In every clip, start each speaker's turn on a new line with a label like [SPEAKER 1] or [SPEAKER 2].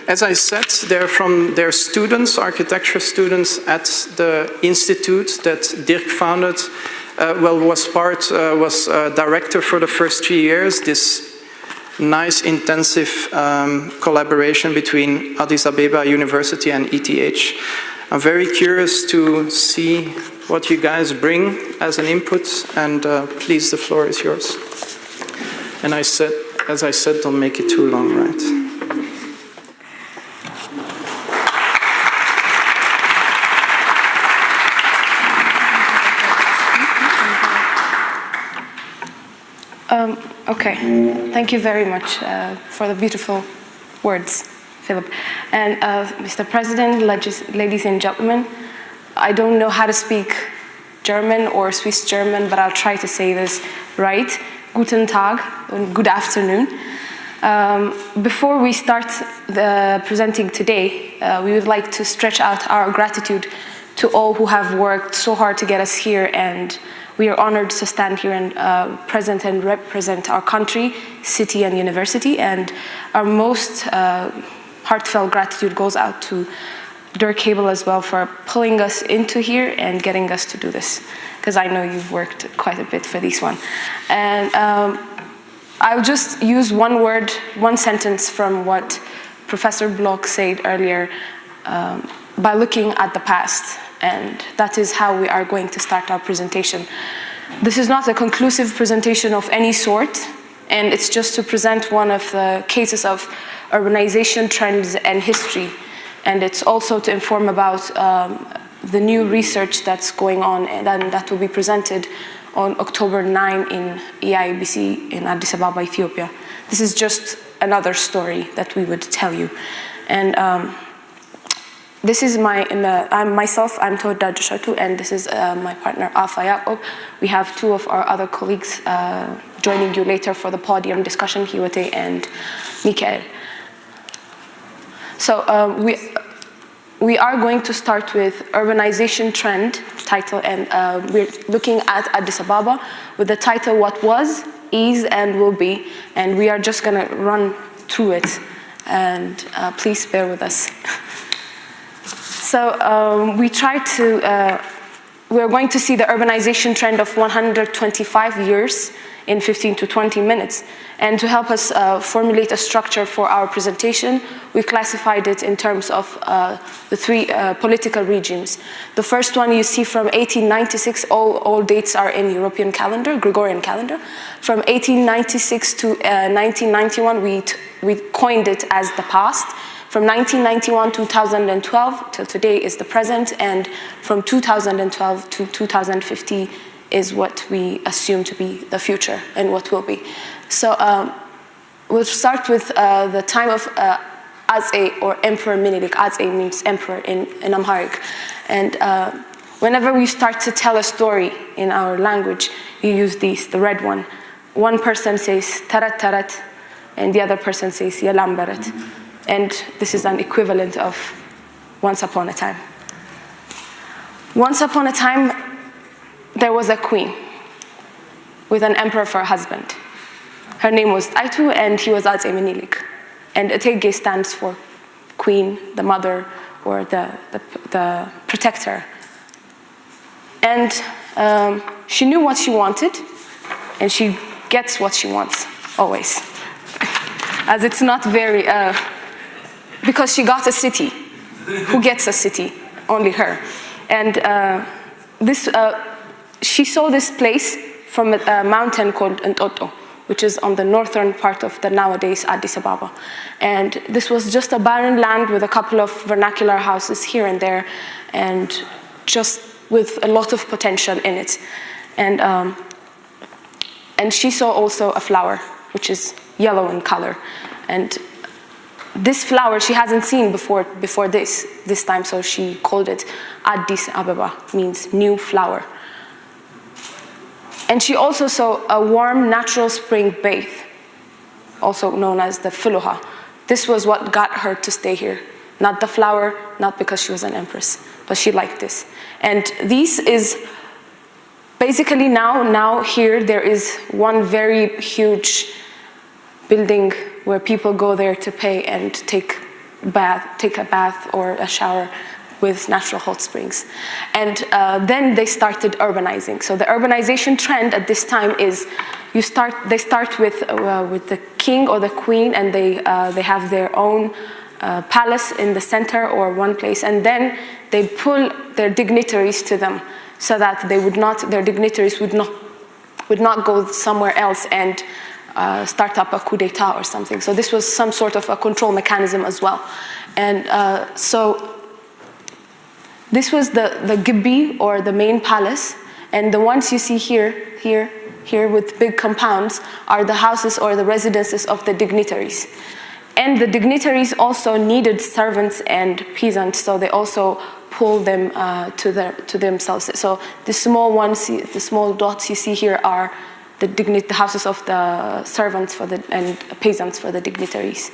[SPEAKER 1] as I said, they're students, architecture students at the institute that Dirk founded. Was director for the first 3 years. This nice, intensive collaboration between Addis Ababa University and ETH. I'm very curious to see what you guys bring as an input, and please, the floor is yours. And as I said, don't make it too long, right?
[SPEAKER 2] Okay, thank you very much for the beautiful words, Philip. And Mr. President, ladies and gentlemen, I don't know how to speak German or Swiss German, but I'll try to say this right. Guten Tag, and good afternoon. Before we start presenting today, we would like to stretch out our gratitude to all who have worked so hard to get us here, and we are honored to stand here and present and represent our country, city, and university. And our most heartfelt gratitude goes out to Dirk Hebel as well for pulling us into here and getting us to do this, because I know you've worked quite a bit for this one. And I'll just use one word, one sentence from what Professor Bloch said earlier by looking at the past. And that is how we are going to start our presentation. This is not a conclusive presentation of any sort, and it's just to present one of the cases of urbanization trends and history. And it's also to inform about the new research that's going on, and that will be presented on October 9 in EIBC in Addis Ababa, Ethiopia. This is just another story that we would tell you. And this is myself, I'm Tawda Joshatu, and this is my partner, Alfa Yacob. We have two of our other colleagues joining you later for the podium discussion, Hiwate and Mikael. So we are going to start with urbanization trend title, and we're looking at Addis Ababa with the title What Was, Is, and Will Be, and we are just gonna run through it, and please bear with us. So we're going to see the urbanization trend of 125 years in 15 to 20 minutes. And to help us formulate a structure for our presentation, we classified it in terms of the three political regimes. The first one you see from 1896, all dates are in European calendar, Gregorian calendar. From 1896 to 1991, we coined it as the past. From 1991 to 2012 till today is the present, and from 2012 to 2050 is what we assume to be the future and what will be. So we'll start with the time of Aze, or Emperor Minilik. Aze means emperor in Amharic. And whenever we start to tell a story in our language, you use these, the red one. One person says tarat tarat, and the other person says yalam barat. And this is an equivalent of once upon a time. Once upon a time, there was a queen with an emperor for a husband. Her name was Aitu, and he was Aze Minilik. And Etege stands for queen, the mother, or the protector. And she knew what she wanted, and she gets what she wants, always. As it's not very, because she got a city. Who gets a city? Only her. And she saw this place from a mountain called Ntoto, which is on the northern part of the nowadays Addis Ababa. And this was just a barren land with a couple of vernacular houses here and there, and just with a lot of potential in it. And she saw also a flower, which is yellow in color. And this flower she hasn't seen before this time, so she called it Addis Ababa, means new flower. And she also saw a warm natural spring bath, also known as the Filuha. This was what got her to stay here. Not the flower, not because she was an empress, but she liked this. And this is basically now here there is one very huge building where people go there to pay and take take a bath or a shower with natural hot springs. And then they started urbanizing. So the urbanization trend at this time is they start with the king or the queen, and they have their own palace in the center or one place, and then they pull their dignitaries to them so that their dignitaries would not go somewhere else and start up a coup d'etat or something. So this was some sort of a control mechanism as well. And so this was the Gibi, or the main palace, and the ones you see here with big compounds are the houses or the residences of the dignitaries. And the dignitaries also needed servants and peasants, so they also pulled them to themselves. So the small ones, the small dots you see here are the houses of the servants and peasants for the dignitaries.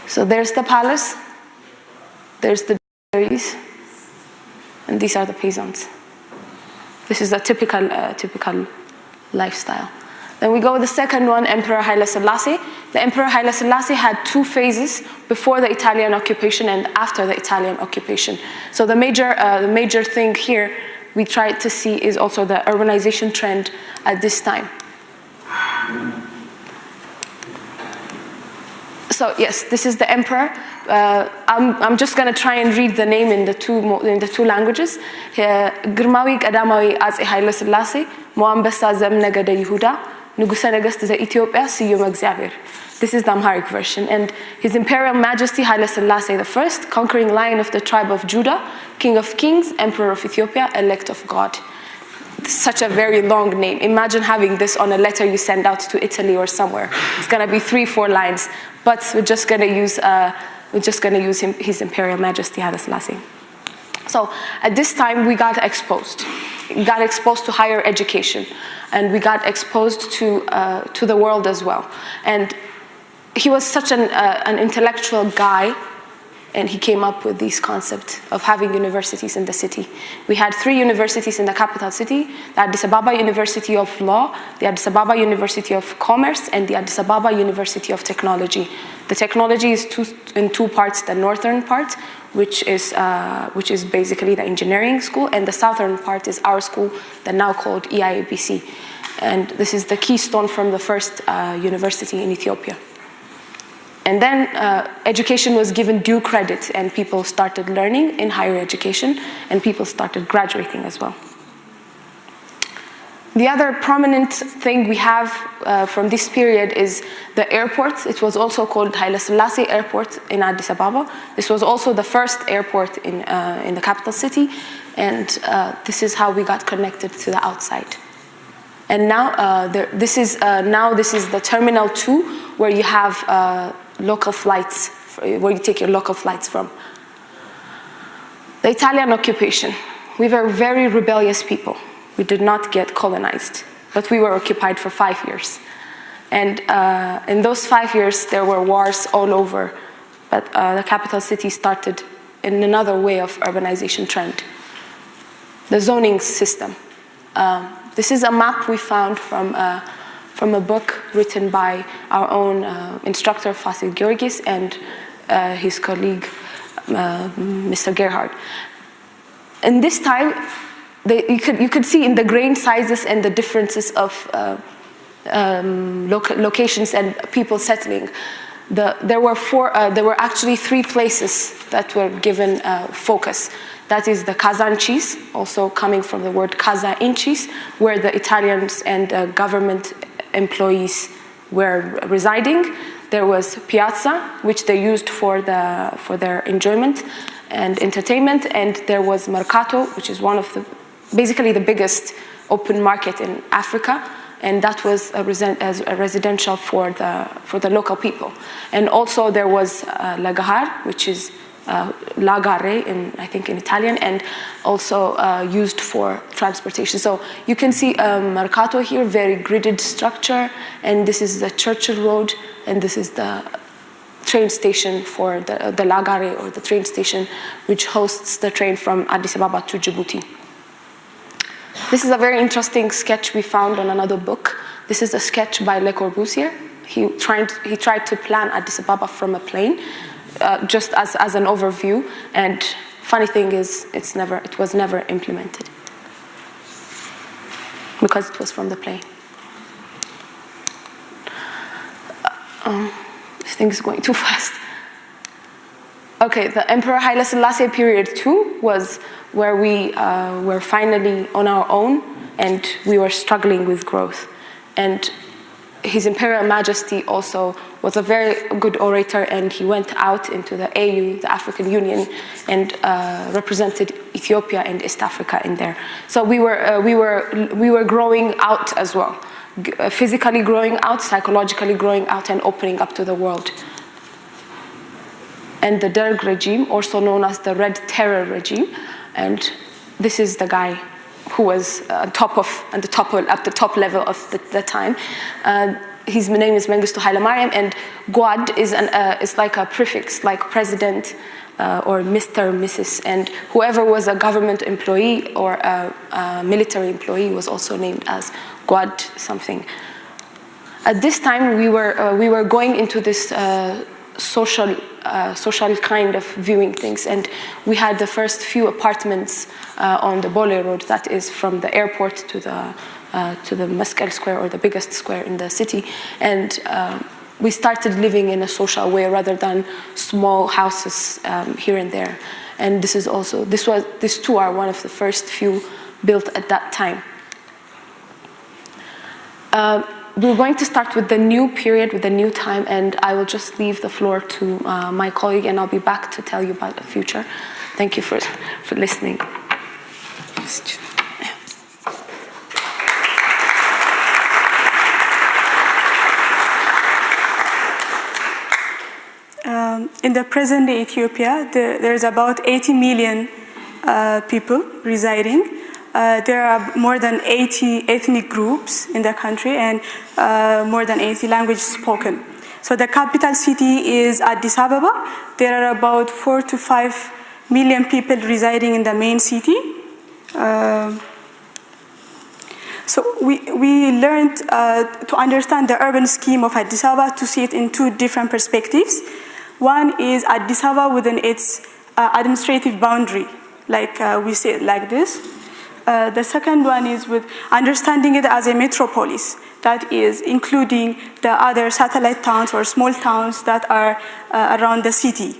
[SPEAKER 2] So there's the palace, there's the dignitaries, and these are the peasants. This is a typical lifestyle. Then we go with the second one, Emperor Haile Selassie. The Emperor Haile Selassie had 2 phases before the Italian occupation and after the Italian occupation. So the major thing here we try to see is also the urbanization trend at this time. So yes, this is the emperor. I'm just going to try and read the name in the two languages. ግርማዊ ቀዳማዊ አፄ ኃይለ ሥላሴ ሞአንበሳ ዘእምነገደ ይሁዳ ንጉሠ ነገሥት ዘኢትዮጵያ ስዩመ እግዚአብሔር. This is the Amharic version. And His Imperial Majesty Haile Selassie I, conquering lion of the tribe of Judah, King of Kings, Emperor of Ethiopia, elect of God. Such a very long name. Imagine having this on a letter you send out to Italy or somewhere. It's going to be 3-4 lines. But we're just going to use His Imperial Majesty Haile Selassie. So at this time we got exposed. We got exposed to higher education, and we got exposed to the world as well. And he was such an intellectual guy, and he came up with these concepts of having universities in the city. We had 3 universities in the capital city: the Addis Ababa University of Law, the Addis Ababa University of Commerce, and the Addis Ababa University of Technology. The technology is in 2 parts: the northern part, which is basically the engineering school, and the southern part is our school, that now called EIABC. And this is the keystone from the first university in Ethiopia. And then education was given due credit, and people started learning in higher education, and people started graduating as well. The other prominent thing we have from this period is the airport. It was also called Haile Selassie Airport in Addis Ababa. This was also the first airport in the capital city, and this is how we got connected to the outside. And now this is the Terminal 2, where you have local flights, where you take your local flights from. The Italian occupation. We were very rebellious people. We did not get colonized, but we were occupied for 5 years. And in those 5 years, there were wars all over, but the capital city started in another way of urbanization trend. The zoning system. This is a map we found from a book written by our own instructor, Fasil Georgis, and his colleague, Mr. Gerhard. In this time, you could see in the grain sizes and the differences of locations and people settling. There were actually 3 places that were given focus. That is the Kazanchis, also coming from the word Kaza Inchis, where the Italians and government employees were residing. There was Piazza, which they used for their enjoyment and entertainment, and there was Mercato, which is basically the biggest open market in Africa, and that was a residential for the local people. And also there was Lagahar, which is La Gare, I think in Italian, and also used for transportation. So you can see Mercato here, very gridded structure, and this is the Churchill Road, and this is the train station for the La Gare, or the train station which hosts the train from Addis Ababa to Djibouti. This is a very interesting sketch we found on another book. This is a sketch by Le Corbusier. he tried to plan Addis Ababa from a plane, just as an overview. And funny thing is, it was never implemented because it was from the plane. This thing is going too fast. Okay, the Emperor Haile Selassie period 2 was where we were finally on our own, and we were struggling with growth. And His Imperial Majesty also was a very good orator, and he went out into the AU, the African Union, and represented Ethiopia and East Africa in there. So we were growing out as well, physically growing out, psychologically growing out, and opening up to the world. And the Derg regime, also known as the Red Terror regime, and this is the guy who was at the top level of the time. His name is Mengistu Haile Mariam, and Gwad is like a prefix, like president or Mr., Mrs., and whoever was a government employee or a military employee was also named as Gwad something. At this time, we were going into this social kind of viewing things, and we had the first few apartments on the Bole Road, that is from the airport to the Meskel Square, or the biggest square in the city, and we started living in a social way rather than small houses here and there. And these two are one of the first few built at that time. We're going to start with the new period, with the new time, and I will just leave the floor to my colleague, and I'll be back to tell you about the future. Thank you for listening.
[SPEAKER 3] In the present-day Ethiopia, there's about 80 million people residing. There are more than 80 ethnic groups in the country, and more than 80 languages spoken. So the capital city is Addis Ababa. There are about 4 to 5 million people residing in the main city. So we learned to understand the urban scheme of Addis Ababa, to see it in two different perspectives. One is Addis Ababa within its administrative boundary, like we say it like this. The second one is with understanding it as a metropolis, that is including the other satellite towns or small towns that are around the city.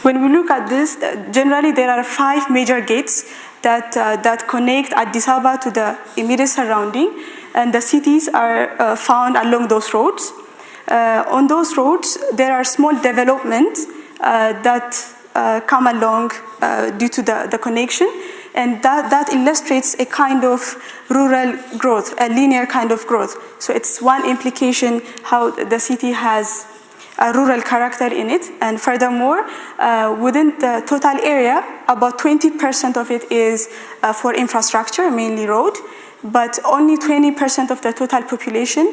[SPEAKER 3] When we look at this, generally there are 5 major gates that connect Addis Ababa to the immediate surrounding, and the cities are found along those roads. On those roads, there are small developments that come along due to the connection, and that illustrates a kind of rural growth, a linear kind of growth. So it's one implication how the city has a rural character in it, and furthermore, within the total area, about 20% of it is for infrastructure, mainly road, but only 20% of the total population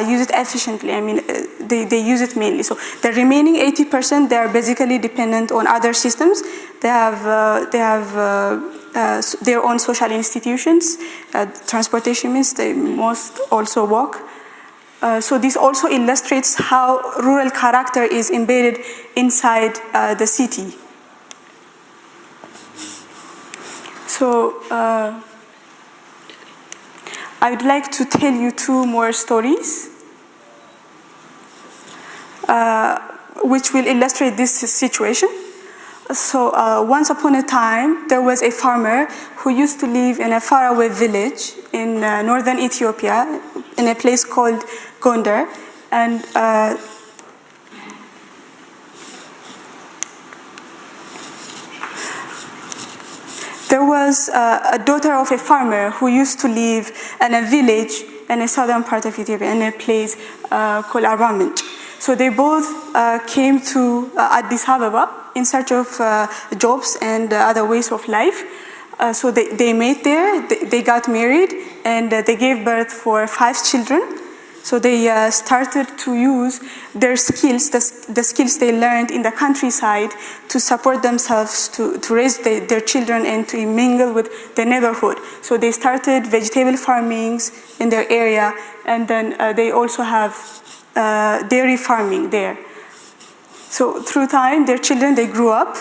[SPEAKER 3] use it efficiently. I mean, they use it mainly. So the remaining 80%, they are basically dependent on other systems. They have their own social institutions. Transportation means they must also walk. So this also illustrates how rural character is embedded inside the city. So I would like to tell you 2 more stories which will illustrate this situation. So once upon a time, there was a farmer who used to live in a faraway village in northern Ethiopia, in a place called Gondar, and there was a daughter of a farmer who used to live in a village in the southern part of Ethiopia, in a place called Arba Minch. So they both came to Addis Ababa in search of jobs and other ways of life. So they met there, they got married, and they gave birth for 5 children. So they started to use their skills, the skills they learned in the countryside, to support themselves, to raise their children and to mingle with the neighborhood. So they started vegetable farmings in their area, and then they also have dairy farming there. So through time, their children, they grew up.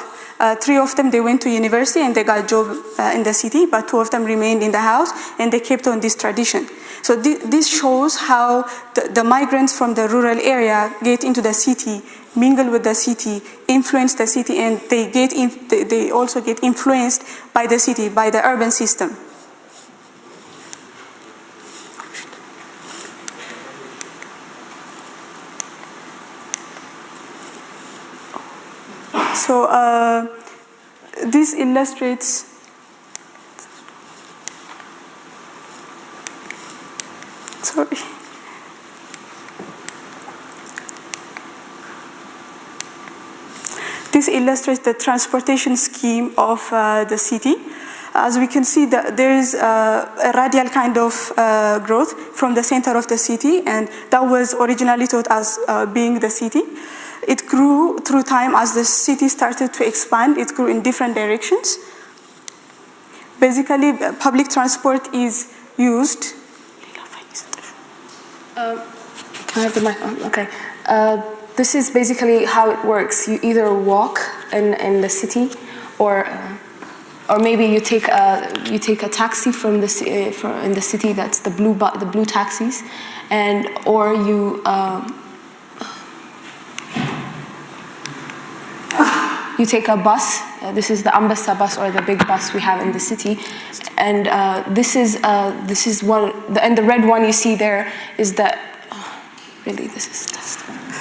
[SPEAKER 3] 3 of them, they went to university and they got a job in the city, but 2 of them remained in the house and they kept on this tradition. So this shows how the migrants from the rural area get into the city, mingle with the city, influence the city, and they also get influenced by the city, by the urban system. So this illustrates This illustrates the transportation scheme of the city. As we can see, there is a radial kind of growth from the center of the city, and that was originally thought as being the city. It grew through time as the city started to expand. It grew in different directions. Basically, public transport is used.
[SPEAKER 2] Can I have the mic on? Okay. This is basically how it works. You either walk in the city, or maybe you take a taxi from in the city. That's the blue taxis, or you. You take a bus. This is the Ambassa bus, or the big bus we have in the city, and this is one. And the red one you see there is the.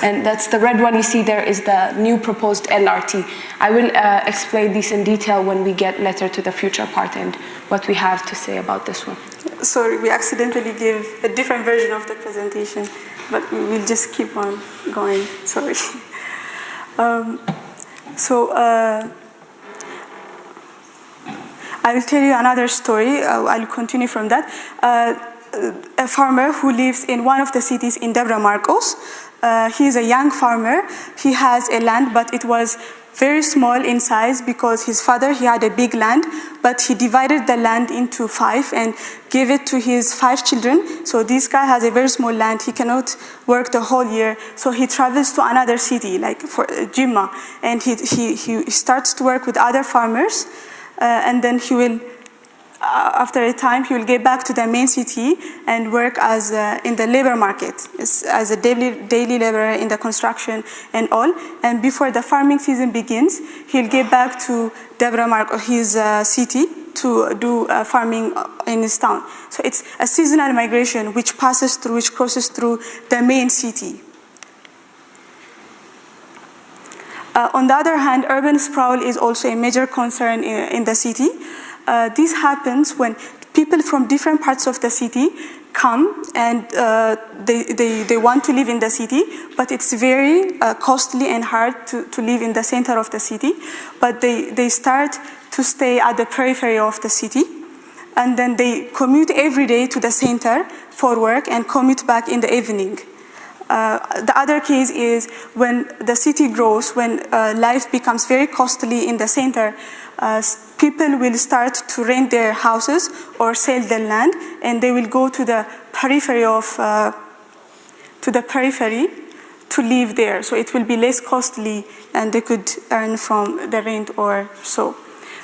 [SPEAKER 2] And that's the red one you see there is the new proposed LRT. I will explain this in detail when we get later to the future part and what we have to say about this one.
[SPEAKER 3] Sorry, we accidentally gave a different version of the presentation, but we'll just keep on going. Sorry. I will tell you another story. I'll continue from that. A farmer who lives in one of the cities in Debre Marcos. He is a young farmer. He has a land, but it was very small in size because his father, he had a big land, but he divided the land into 5 and gave it to his 5 children. So this guy has a very small land. He cannot work the whole year. So he travels to another city, like for Jimma, and he starts to work with other farmers, and then he will, after a time, he will get back to the main city and work as in the labor market, as a daily laborer in the construction and all. And before the farming season begins, he'll get back to Debre Marcos, his city, to do farming in his town. So it's a seasonal migration which crosses through the main city. On the other hand, urban sprawl is also a major concern in the city. This happens when people from different parts of the city come and they want to live in the city, but it's very costly and hard to live in the center of the city. But they start to stay at the periphery of the city, and then they commute every day to the center for work and commute back in the evening. The other case is when the city grows, when life becomes very costly in the center, people will start to rent their houses or sell their land, and they will go to the periphery to live there. So it will be less costly, and they could earn from the rent or so.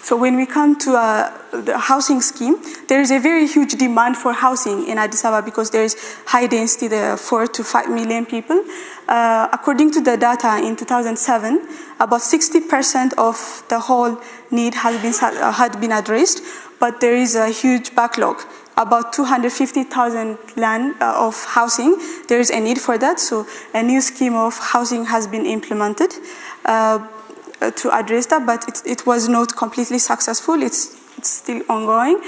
[SPEAKER 3] So when we come to the housing scheme, there is a very huge demand for housing in Addis Ababa because there is high density, there are 4 to 5 million people. According to the data in 2007, about 60% of the whole need had been addressed, but there is a huge backlog. About 250,000 land of housing, there is a need for that. So a new scheme of housing has been implemented to address that, but it was not completely successful. It's still ongoing.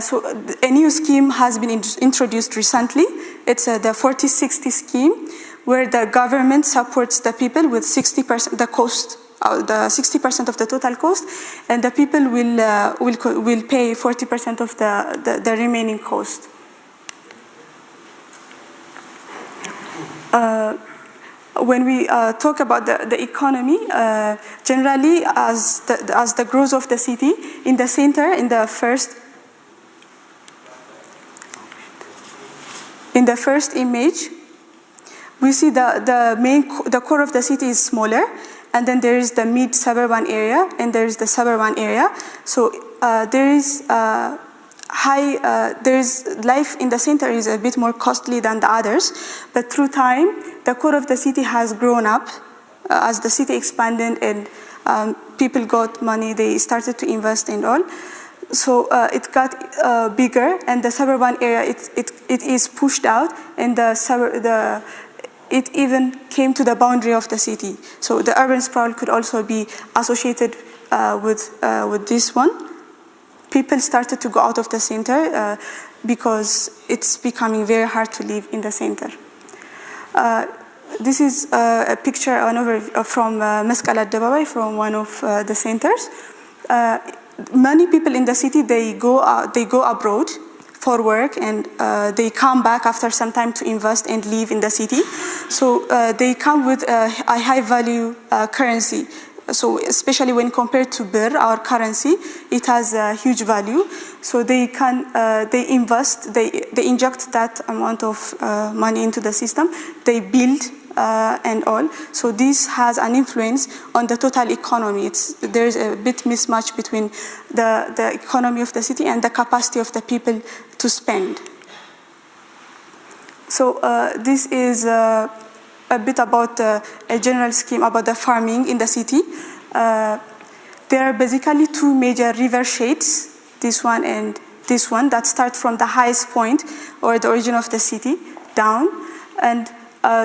[SPEAKER 3] So a new scheme has been introduced recently. It's the 40-60 scheme, where the government supports the people with 60% the cost, the 60% of the total cost, and the people will pay 40% of the remaining cost. When we talk about the economy, generally as the growth of the city, in the center, in the first image, we see the core of the city is smaller, and then there is the mid-suburban area, and there is the suburban area. So there is life in the center is a bit more costly than the others, but through time, the core of the city has grown up as the city expanded and people got money, they started to invest and all. So it got bigger, and the suburban area, it is pushed out, and it even came to the boundary of the city. So the urban sprawl could also be associated with this one. People started to go out of the center because it's becoming very hard to live in the center. This is a picture from Mesqal Addababai, from one of the centers. Many people in the city, they go abroad for work, and they come back after some time to invest and live in the city. So they come with a high value currency. So especially when compared to birr, our currency, it has a huge value. So they invest, they inject that amount of money into the system. They build and all. So this has an influence on the total economy. There's a bit mismatch between the economy of the city and the capacity of the people to spend. So this is a bit about a general scheme about the farming in the city. There are basically two major river shades, this one and this one, that start from the highest point or the origin of the city down. And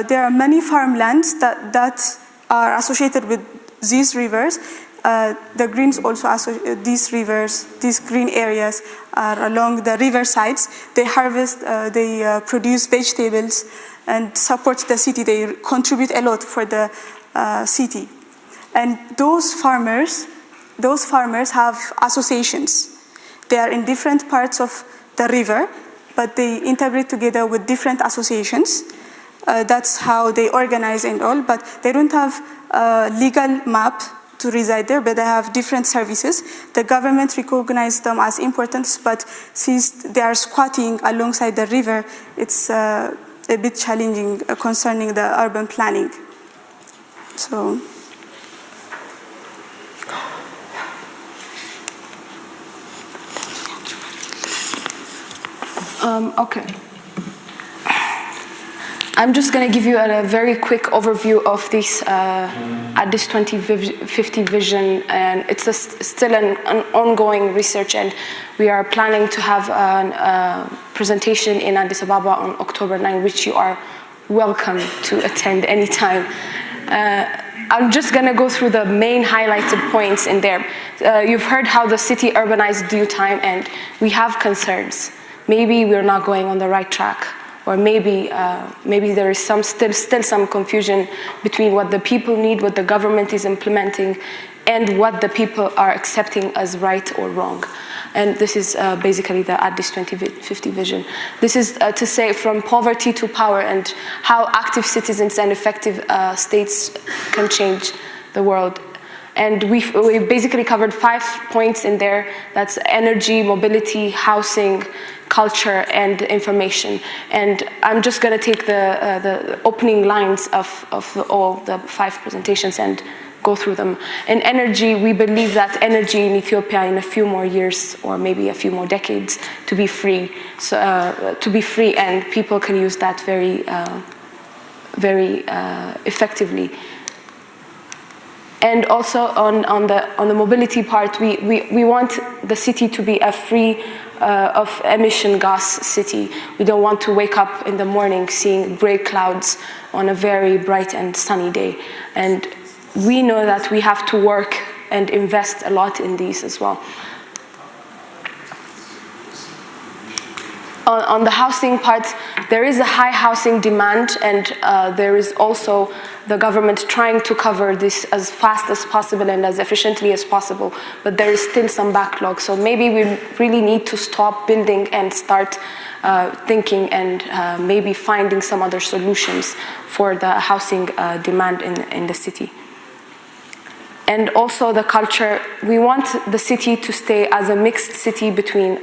[SPEAKER 3] there are many farmlands that are associated with these rivers. The greens also associate these rivers, these green areas are along the river sides. They harvest, they produce vegetables and support the city. They contribute a lot for the city. And those farmers have associations. They are in different parts of the river, but they integrate together with different associations. That's how they organize and all, but they don't have a legal map to reside there, but they have different services. The government recognizes them as important, but since they are squatting alongside the river, it's a bit challenging concerning the urban planning. So.
[SPEAKER 2] Okay. I'm just going to give you a very quick overview of this Addis 2050 vision, and it's still an ongoing research, and we are planning to have a presentation in Addis Ababa on October 9, which you are welcome to attend anytime. I'm just going to go through the main highlighted points in there. You've heard how the city urbanized due time, and we have concerns. Maybe we're not going on the right track, or maybe there is still some confusion between what the people need, what the government is implementing, and what the people are accepting as right or wrong. And this is basically the Addis 2050 vision. This is to say from poverty to power, and how active citizens and effective states can change the world. And we basically covered 5 points in there. That's energy, mobility, housing, culture, and information. And I'm just going to take the opening lines of all the 5 presentations and go through them. In energy, we believe that energy in Ethiopia in a few more years, or maybe a few more decades, to be free. So and people can use that very effectively. And also on the mobility part, we want the city to be a free of emission gas city. We don't want to wake up in the morning seeing gray clouds on a very bright and sunny day. And we know that we have to work and invest a lot in these as well. on the housing part, there is a high housing demand, and there is also the government trying to cover this as fast as possible and as efficiently as possible, but there is still some backlog. So maybe we really need to stop building and start thinking and maybe finding some other solutions for the housing demand in the city. And also the culture, we want the city to stay as a mixed city between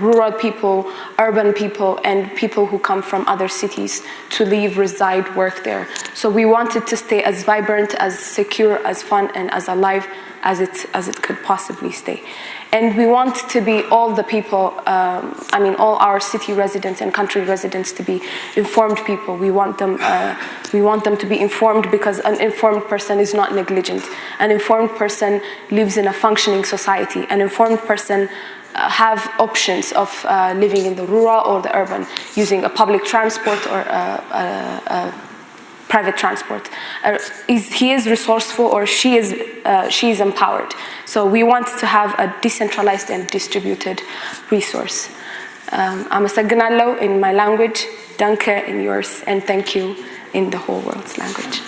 [SPEAKER 2] rural people, urban people, and people who come from other cities to live, reside, work there. So we want it to stay as vibrant, as secure, as fun, and as alive as it could possibly stay. And we want to be all the people, all our city residents and country residents to be informed people. We want them to be informed, because an informed person is not negligent. An informed person lives in a functioning society. An informed person have options of living in the rural or the urban, using a public transport or private transport. He is resourceful, or she is empowered. So we want to have a decentralized and distributed resource. Amasagnallo in my language, danke in yours, and thank you in the whole world's language.